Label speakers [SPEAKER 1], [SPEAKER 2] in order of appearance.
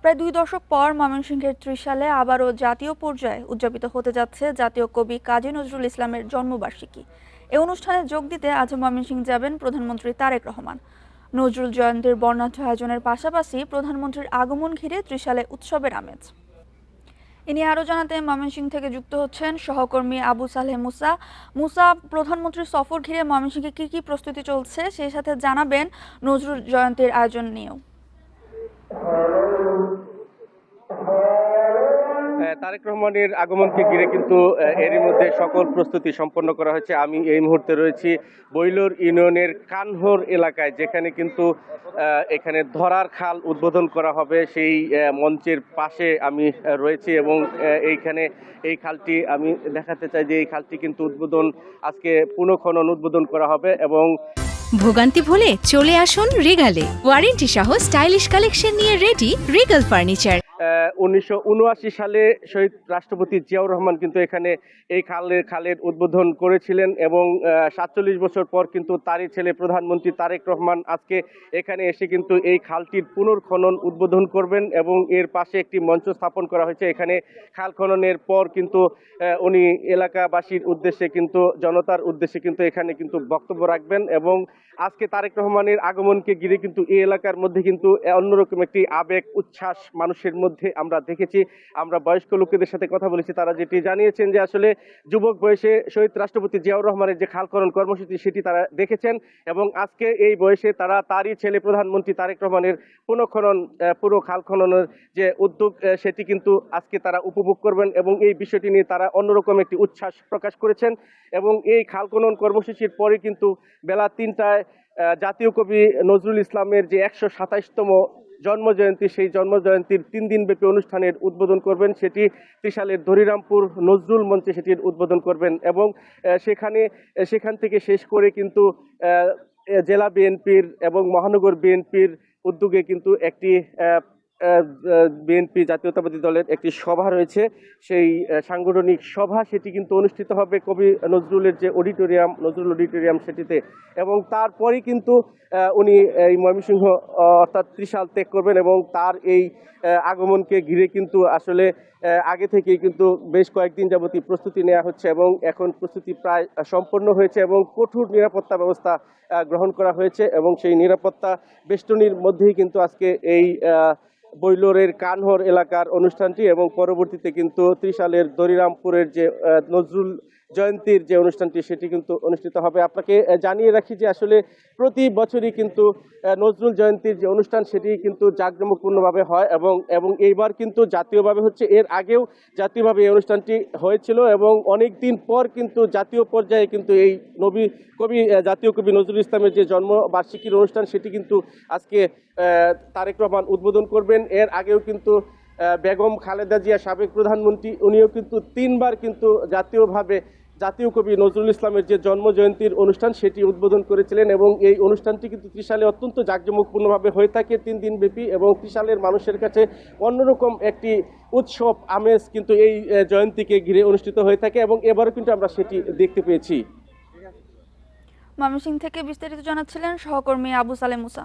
[SPEAKER 1] প্রায় 2 দশক পর ময়মনসিংহের ত্রিশালে আবারও জাতীয় পর্যায়ে উদযাপিত হতে যাচ্ছে জাতীয় কবি কাজী নজরুল ইসলামের জন্মবার্ষিকী। এই অনুষ্ঠানে যোগ দিতে আজ ময়মনসিংহ যাবেন প্রধানমন্ত্রী তারেক রহমান। নজরুল জয়ন্তীর বর্ণাঢ্য আয়োজনের পাশাপাশি প্রধানমন্ত্রীর আগমন ঘিরে ত্রিশালে উৎসবের আমেজ। এ নিয়ে আরও জানাতে ময়মনসিংহ থেকে যুক্ত হচ্ছেন সহকর্মী আবু সালেহ মুসা। প্রধানমন্ত্রীর সফর ঘিরে ময়মনসিংহে কি প্রস্তুতি চলছে, সেই সাথে জানাবেন নজরুল জয়ন্তীর আয়োজন নিয়েও।
[SPEAKER 2] তারেক রহমানের আগমনকে ঘিরে কিন্তু এরই মধ্যে সকল প্রস্তুতি সম্পন্ন করা হয়েছে। আমি এই মুহূর্তে রয়েছি বৈলোর ইউনিয়নের কানহর এলাকায়, যেখানে কিন্তু এখানে ধরার খাল উদ্বোধন করা হবে। সেই মঞ্চের পাশে আমি রয়েছি এবং এইখানে এই খালটি আমি দেখাতে চাই যে এই খালটি কিন্তু আজকে পুনঃখনন উদ্বোধন করা হবে। এবং
[SPEAKER 3] ভোগান্তি ভুলে চলে আসুন রিগালে, ওয়ারেন্টি সহ স্টাইলিশ কালেকশন নিয়ে রেডি রিগাল ফার্নিচার।
[SPEAKER 2] 1979 সালে শহীদ রাষ্ট্রপতি জিয়াউর রহমান কিন্তু এখানে এই খালের উদ্বোধন করেছিলেন এবং 47 বছর পর কিন্তু তারই ছেলে প্রধানমন্ত্রী তারেক রহমান আজকে এখানে এসে কিন্তু এই খালটির পুনর্খনন উদ্বোধন করবেন এবং এর পাশে একটি মঞ্চ স্থাপন করা হয়েছে। এখানে খাল খননের পর কিন্তু উনি এলাকাবাসীর উদ্দেশ্যে কিন্তু জনতার উদ্দেশ্যে কিন্তু এখানে কিন্তু বক্তব্য রাখবেন এবং আজকে তারেক রহমানের আগমনকে ঘিরে কিন্তু এই এলাকার মধ্যে কিন্তু অন্যরকম একটি আবেগ উচ্ছ্বাস মানুষের মধ্যে আমরা দেখেছি। আমরা বয়স্ক লোকেদের সাথে কথা বলেছি, তারা যেটি জানিয়েছেন যে আসলে যুবক বয়সে শহীদ রাষ্ট্রপতি জিয়াউর রহমানের যে খাল খনন কর্মসূচি সেটি তারা দেখেছেন এবং আজকে এই বয়সে তারা তারই ছেলে প্রধানমন্ত্রী তারেক রহমানের পুরো খাল খননের যে উদ্যোগ সেটি কিন্তু আজকে তারা উপভোগ করবেন এবং এই বিষয়টি নিয়ে তারা অন্যরকম একটি উচ্ছ্বাস প্রকাশ করেছেন। এবং এই খাল খনন কর্মসূচির পরে কিন্তু বেলা 3টায় জাতীয় কবি নজরুল ইসলামের যে 127তম জন্মজয়ন্তী, সেই জন্মজয়ন্তীর 3 দিনব্যাপী অনুষ্ঠানের উদ্বোধন করবেন। সেটি ত্রিশালের ধরিরামপুর নজরুল মঞ্চে সেটির উদ্বোধন করবেন এবং সেখান থেকে শেষ করে কিন্তু জেলা বিএনপির এবং মহানগর বিএনপির উদ্যোগে কিন্তু একটি বিএনপি জাতীয়তাবাদী দলের একটি সভা রয়েছে। সেই সাংগঠনিক সভা সেটি কিন্তু অনুষ্ঠিত হবে কবি নজরুলের যে নজরুল অডিটোরিয়াম সেটিতে এবং তারপরেই কিন্তু উনি এই ময়মনসিংহ অর্থাৎ ত্রিশাল ত্যাগ করবেন এবং তার এই আগমনকে ঘিরে কিন্তু আসলে আগে থেকেই কিন্তু বেশ কয়েকদিন যাবতীয় প্রস্তুতি নেওয়া হচ্ছে এবং এখন প্রস্তুতি প্রায় সম্পন্ন হয়েছে এবং কঠোর নিরাপত্তা ব্যবস্থা গ্রহণ করা হয়েছে এবং সেই নিরাপত্তা বেষ্টনীর মধ্যেই কিন্তু আজকে এই বৈলোরের কানহর এলাকার অনুষ্ঠানটি এবং পরবর্তীতে কিন্তু ত্রিশালের দরিরামপুরের যে নজরুল জয়ন্তীর যে অনুষ্ঠানটি সেটি কিন্তু অনুষ্ঠিত হবে। আপনাকে জানিয়ে রাখি যে আসলে প্রতি বছরই কিন্তু নজরুল জয়ন্তীর যে অনুষ্ঠান সেটি কিন্তু জাঁকজমকপূর্ণভাবে হয় এবং এইবার কিন্তু জাতীয়ভাবে হচ্ছে। এর আগেও জাতীয়ভাবে এই অনুষ্ঠানটি হয়েছিল এবং অনেক দিন পর কিন্তু জাতীয় পর্যায়ে কিন্তু এই জাতীয় কবি নজরুল ইসলামের যে জন্মবার্ষিকীর অনুষ্ঠান সেটি কিন্তু আজকে তারেক রহমান উদ্বোধন করবেন। এর আগেও কিন্তু বেগম খালেদা জিয়া সাবেক প্রধানমন্ত্রী উনিও কিন্তু 3বার কিন্তু জাতীয় কবি নজরুল ইসলামের যে জন্মজয়ন্তীর অনুষ্ঠান সেটি উদ্বোধন করেছিলেন এবং এই অনুষ্ঠানটি কিন্তু ত্রিশালে অত্যন্ত জাঁকজমকপূর্ণভাবে হয়ে থাকে 3 দিনব্যাপী এবং ত্রিশালের মানুষের কাছে অন্যরকম একটি উৎসব আমেজ কিন্তু এই জয়ন্তীকে ঘিরে অনুষ্ঠিত হয়ে থাকে এবং এবারও কিন্তু আমরা সেটি দেখতে পেয়েছি।
[SPEAKER 1] ময়মনসিংহ থেকে বিস্তারিত জানাচ্ছিলেন সহকর্মী আবু সালেহ মুসা।